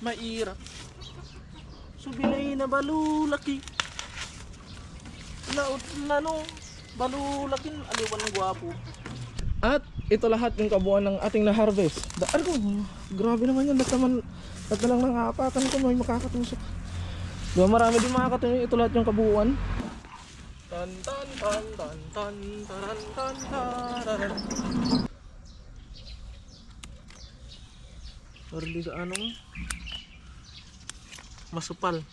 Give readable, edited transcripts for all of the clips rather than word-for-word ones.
mairap. Subilay na balulaki. Laot na no, balulakin, aliwan ng gwapo. At ito lahat yung kabuuan ng ating na-harvest. Ano, grabe naman yan. Ba't lang nangapakan ko, may makakatusok. Diba marami din makakatusok. Ito lahat yung kabuuan. Tan tan tan tan tan taran tan taran. Orli sa anong masupal.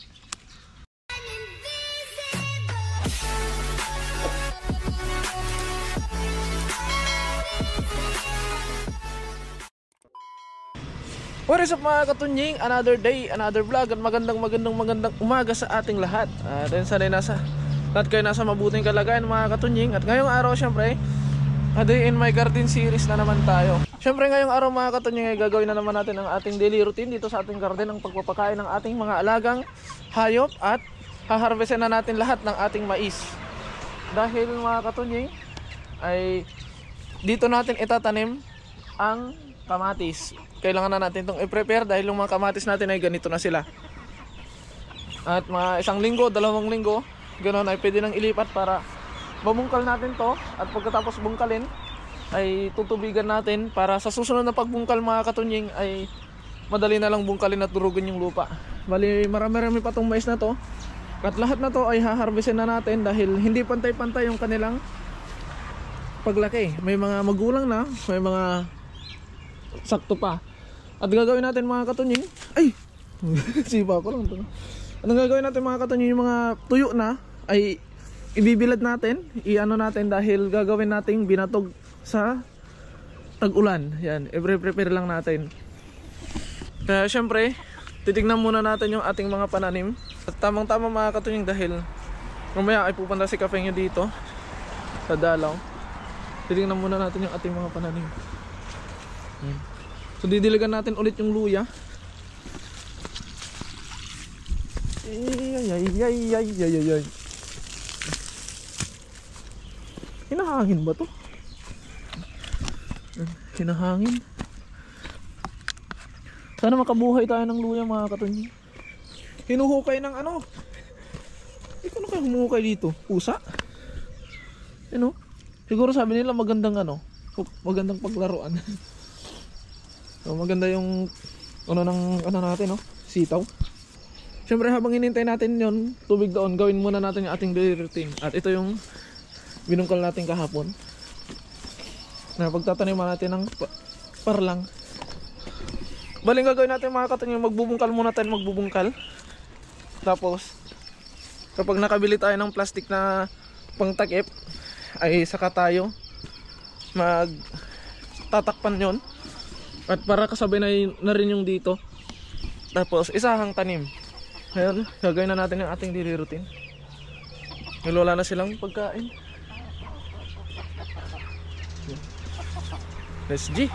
What is up mga katunying? Another day, another vlog. At magandang umaga sa ating lahat. At sanay lahat kayo nasa mabuting kalagayan mga katunying. At ngayong araw syempre, a day in my garden series na naman tayo. Syempre ngayong araw mga katunying ay gagawin na naman natin ang ating daily routine dito sa ating garden, ang pagpapakain ng ating mga alagang hayop. At haharvestin na natin lahat ng ating mais. Dahil mga katunying ay dito natin itatanim ang kamatis. Kailangan na natin itong i-prepare dahil yung mga kamatis natin ay ganito na sila. At mga 1 linggo, 2 linggo, ganoon ay pwede nang ilipat para babungkal natin to. At pagkatapos bungkalin ay tutubigan natin para sa susunod na pagbungkal mga katunying ay madali na lang bungkalin at durugin yung lupa. Bali marami-rami pa tong mais na to. At lahat na to ay haharvestin na natin dahil hindi pantay-pantay yung kanilang paglaki. May mga magulang na, may mga sakto pa. At gagawin natin mga katunying, ay sipa ko lang to. Anong gagawin natin mga katunying, yung mga tuyo na ay ibibilad natin, iano natin dahil gagawin nating binatog sa tag-ulan. Yan, i-prepare lang natin. Kaya syempre titignan muna natin yung ating mga pananim. At tamang-tama mga katunying dahil mamaya ay pupunta si Kapengyo dito sa dalaw. Titignan muna natin yung ating mga pananim. Yan. So didiligan natin ulit yung luya. Ay. Hinahangin ba to? Hinahangin. Sana makabuhay tayo ng luya mga katunying. Hinuhukay ng ano? Ikaw na kayo humuhukay dito? Pusa? Ano? Siguro sabi nila magandang ano, magandang paglaruan. So, maganda yung ano natin, no? Sitaw. Siyempre habang hinintay natin yon, tubig doon, gawin muna natin yung ating daily routine. At ito yung binungkal natin kahapon. Na pagtataniman natin ng parlang. Baling gagawin natin mga katunying, magbubungkal muna tayo, magbubungkal. Tapos kapag nakabili tayo ng plastic na pangtakip, ay saka tayo magtatakpan yon. At para kasabay na rin yung dito. Tapos isahang tanim. Ngayon gagawin na natin yung ating daily routine. Wala na silang pagkain. Let's G.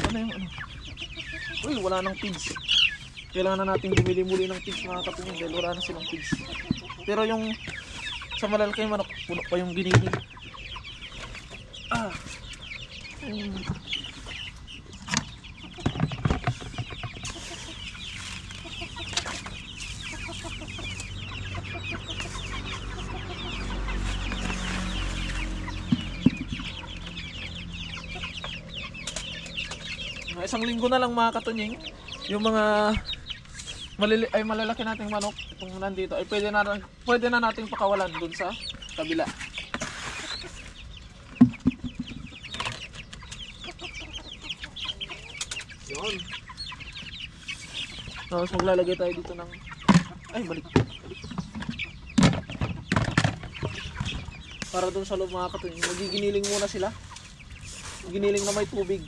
Ano yung ano? Uy, wala nang pigs. Kailangan na natin bumili muli ng pigs mga katunying dahil wala na silang pigs. Pero yung sa malalaki manok, puno pa yung giniling. Isang linggo na lang mga katunying, yung mga malalaki nating manok itong nandito ay pwede na nating pakawalan dun sa kabila. Yun. Tapos maglalagay tayo dito ng balik. Para dun sa loob mga katunying, magiginiling muna sila. Giniling na may tubig.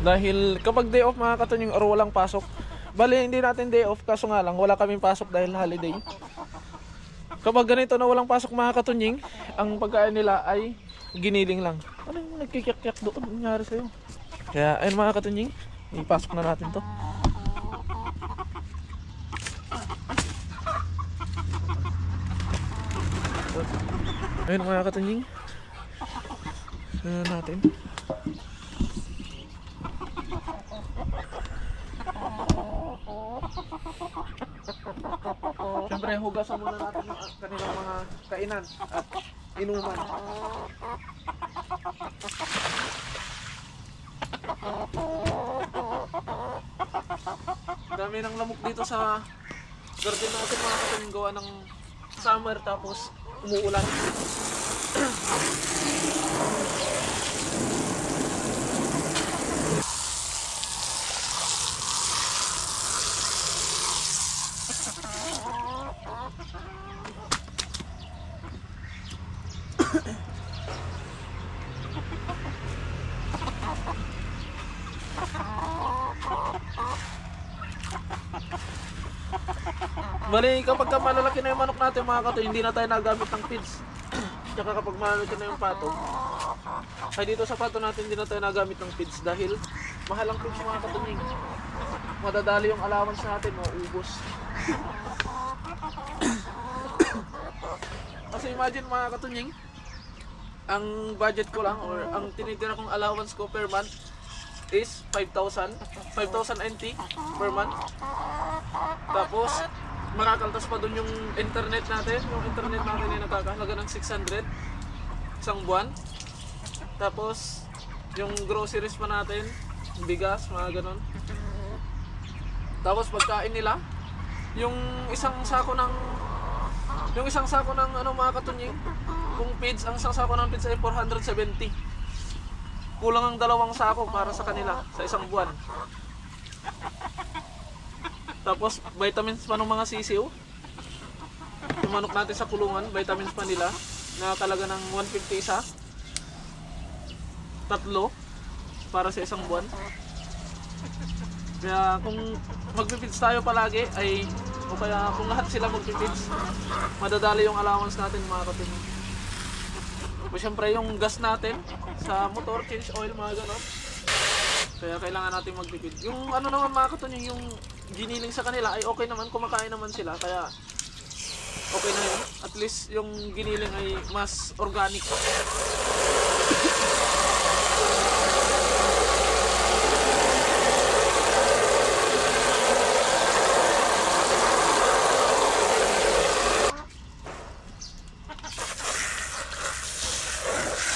Dahil kapag day off mga katunying or walang pasok, bali hindi natin day off kaso nga lang wala kaming pasok dahil holiday. Kapag ganito na walang pasok mga katunying, ang pagkain nila ay giniling lang. Ano yung nagkikyak-kyak doon? Ano nangyari sa'yo? Kaya ayun mga katunying, ipasok na natin to. Ayun mga katunying. Natin. Siyempre hugasan muna natin yung kanilang mga kainan at inuman. Dami ng lamok dito sa garden natin mga katunying, gawa ng summer tapos umuulan. Bali, kapag malalaki na yung manok natin mga katoy, hindi na tayo nagamit ng feeds. Tsaka kapag malalaki na yung pato, ay dito sa pato natin hindi na tayo nagamit ng feeds dahil mahal ang feeds mga katunying. Madadali yung allowance natin, mauubos. Kasi imagine mga katunying, ang budget ko lang or ang tinitira kong allowance ko per month is 5,000 NT per month. Tapos makakaltas pa dun yung internet natin. Yung internet natin ay nakakahalaga ng 600 isang buwan. Tapos yung groceries pa natin, bigas, mga ganon. Tapos pagkain nila, yung isang sako ng ano mga katunying, kung feeds, ang isang sako ng feeds ay 470. Kulang ang 2 sako para sa kanila sa isang buwan. Tapos vitamins pa ng mga sisiw. Yung manok natin sa kulungan, vitamins pa nila na talaga ng 150 isa. 3 para sa isang buwan. Kaya kung magpipits tayo palagi ay o kaya kung lahat sila magpipits, madadali yung allowance natin mga katunying. O syempre yung gas natin sa motor, change oil, mga ganon. Kaya kailangan natin magtipid. Yung ano naman mga katunying, yung giniling sa kanila ay okay naman, kumakain naman sila. Kaya okay na yun. At least yung giniling ay mas organic.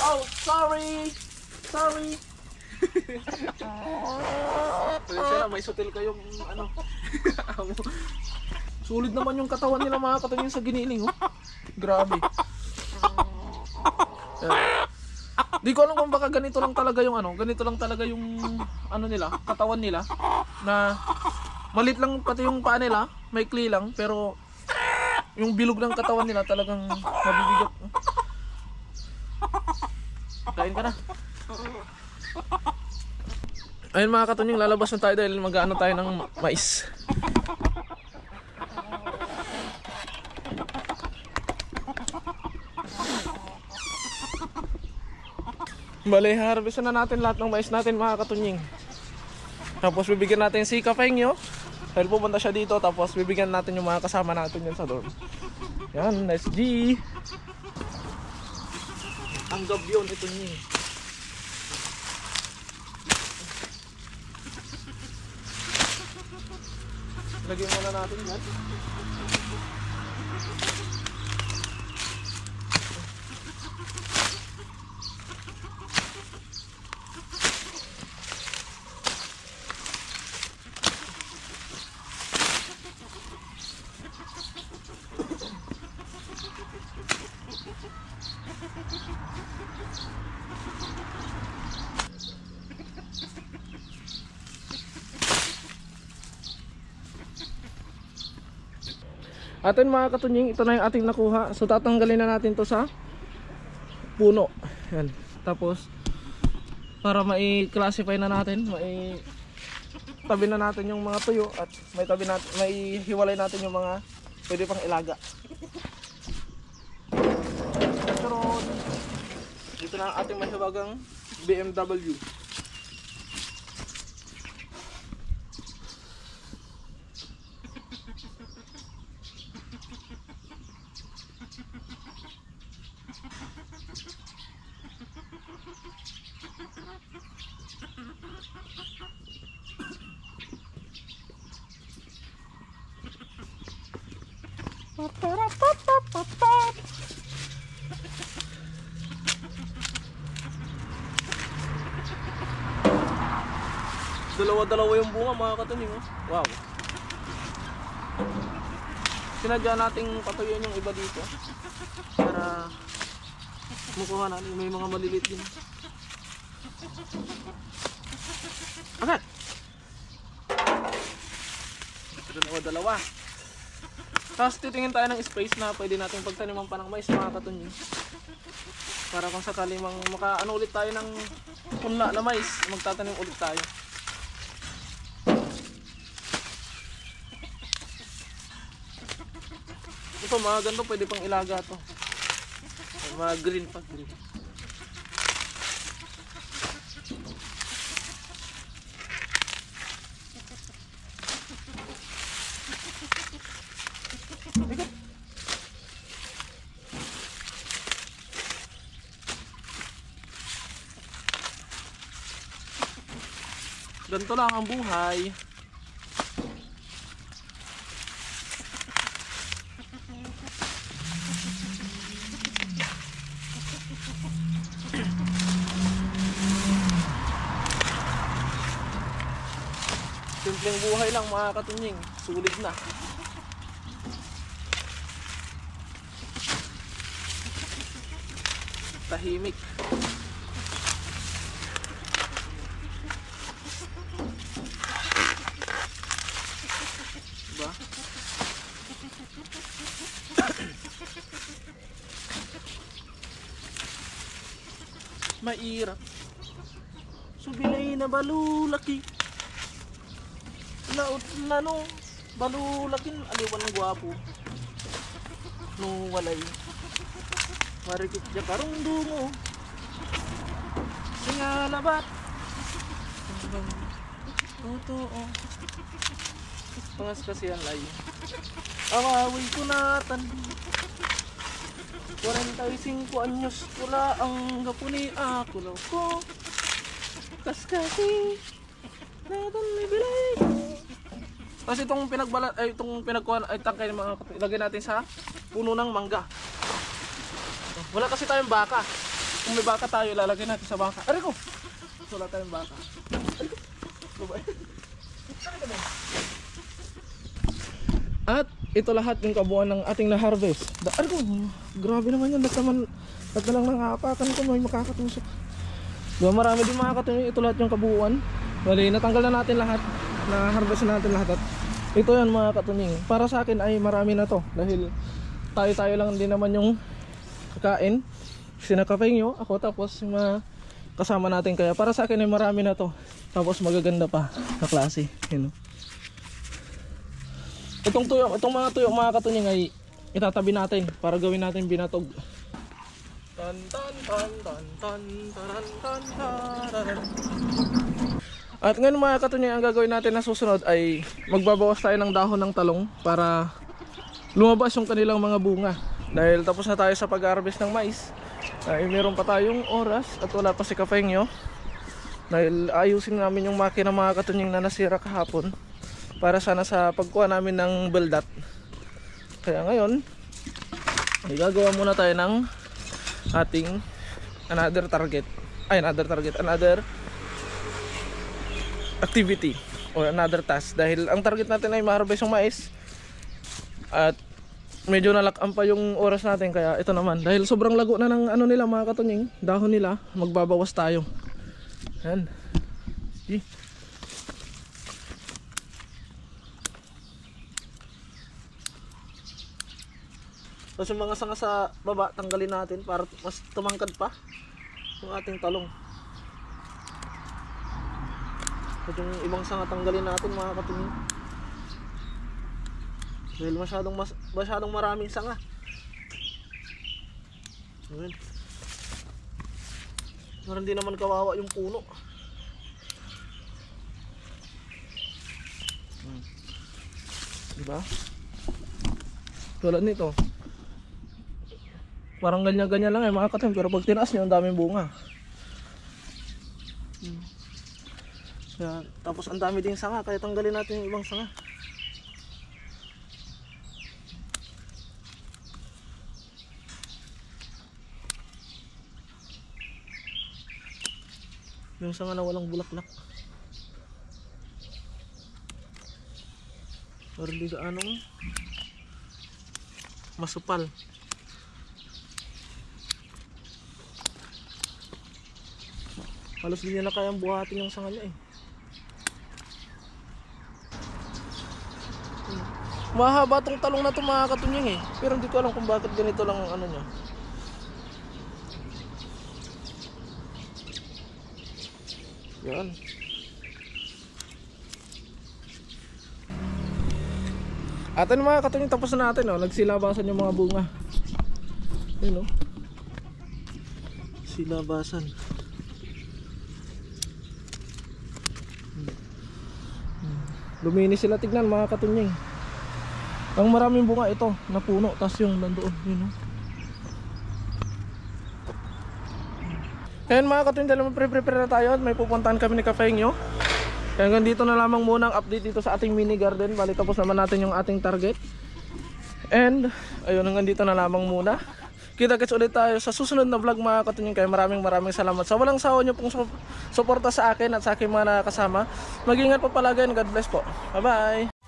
Oh, sorry! Sorry! Pasensya, may sutil kayong ano. Sulit naman yung katawan nila mga katunying sa giniling, oh. Grabe. Di ko alam kung baka ganito lang talaga yung ano, ganito lang talaga yung ano nila, katawan nila na malit lang pati yung paa nila, maikli lang, pero yung bilog ng katawan nila talagang mabibigat. Kain ka na. Ayun mga katunying, lalabas na tayo dahil mag-ano tayo ng mais. Bale, harvestan na natin lahat ng mais natin mga katunying. Tapos bibigyan natin si Kapengyo dahil pupunta siya dito. Tapos bibigyan natin yung mga kasama natin yun sa dorm. Yan, nice G. Ang gabyon ito niya. Lagyan muna natin yan. Atin mga katunying, ito na yung ating nakuha. So tatanggalin na natin to sa puno. Yan. Tapos para mai-classify na natin, tabi na natin yung mga tuyo at may hiwalay natin yung mga pwede pang ilaga. Pero dito na ang ating mahiwagang BMW. Dalawa-dalawa yung bunga mga katunying. Oh. Wow. Sinadya nating patuyuin yung iba dito para makuha natin. May mga maliliit din. Agad! Dalawa-dalawa. Tapos titingin tayo ng space na pwede natin pagtaniman pa ng mais mga katunying. Para kung sakali makaano ulit tayo ng punla na mais, magtatanim ulit tayo. Ito mga ganito pwede pang ilaga to. Mga green pa green. Ganito lang ang buhay. Simpleng buhay lang mga katunying. Sulit na. Tahimik. Diba? Mairap. Subilay na balulaki. Laot na no, balulakin aliwan ng gwapo. No walay. Marikit ja karong dungo. Singalabat. Totoo. Pangas kasi yan lay. Awawi ko natan. 45 anyos pula ang gapuni ako ko. Kaskasi. Naton libilay. Kasi itong pinagbalat ay itong pinagkuhan ay tangkay mga ilagay natin sa puno ng mangga. Wala kasi tayong baka. Kung may baka tayo, ilalagay natin sa baka. Aray ko. Wala tayong baka. At ito lahat yung kabuuan ng ating na-harvest. Aray ko. Grabe naman yan. Ba't lang nangapakan ko may makakatusok. Diba marami din makakatuloy. Ito lahat yung kabuuan. Bali, natanggal na natin lahat. Na-harvest na natin lahat. At ito yan mga katuning. Para sa akin ay marami na to. Dahil tayo lang din naman yung kakain. Sinakapay nyo ako tapos kasama natin. Kaya para sa akin ay marami na to. Tapos magaganda pa na klase. You know? Itong mga tuyo mga katuning ay itatabi natin para gawin natin binatog. Tan tan tan tan tan taran tan taran. At ngayon mga katunyay, ang gagawin natin na susunod ay magbabawas tayo ng dahon ng talong para lumabas yung kanilang mga bunga. Dahil tapos na tayo sa pag-harvest ng mais, ay meron pa tayong oras at wala pa si Kapengyo. Dahil ayusin namin yung makina mga katunyay na nasira kahapon para sana sa pagkuha namin ng beldat. Kaya ngayon ay gagawa muna tayo ng ating another activity or another task. Dahil ang target natin ay ma-harvest yung mais at medyo nalakaan pa yung oras natin. Kaya ito naman, dahil sobrang lago na ng ano nila mga katunying, dahon nila, magbabawas tayo. Yan. Tapos yung mga sanga sa baba, tanggalin natin para mas tumangkad pa yung ating talong. At yung ibang sanga tanggalin natin mga katunying. Dahil masyadong maraming sanga. Ayan. Parang hindi naman kawawa yung puno. Diba? Tulad nito. Parang ganyan-ganyan lang mga katunying. Pero pag tinaas nyo, ang daming bunga. Kaya, tapos ang dami ding sanga, kaya tanggalin natin yung ibang sanga. Yung sanga na walang bulaklak. Pero hindi gaano masupal. Halos di niya na kayang buhatin yung sanga niya eh. Mahaba tong talong na to mga katunying eh. Pero hindi ko alam kung bakit ganito lang ang ano niya. Yan. At ano mga katunying, tapos na natin oh. Nagsilabasan yung mga bunga. Yun oh. Silabasan. Luminis sila, tignan mga katunying. Ang maraming bunga ito na puno, tas yung nandoon, yun oh. Ngayon mga katunying, dahil prepare na tayo at may pupuntahan kami ni Kafengyo. Kaya hanggang dito na lamang muna ang update dito sa ating mini garden. Bali tapos naman natin yung ating target. And ayun, hanggang dito na lamang muna. Kita-kits ulit tayo sa susunod na vlog mga katunying. Kaya maraming salamat sa walang sawa nyo pong suporta sa akin at sa aking mga nakasama. Mag-ingat po palagi and God bless po. Bye bye.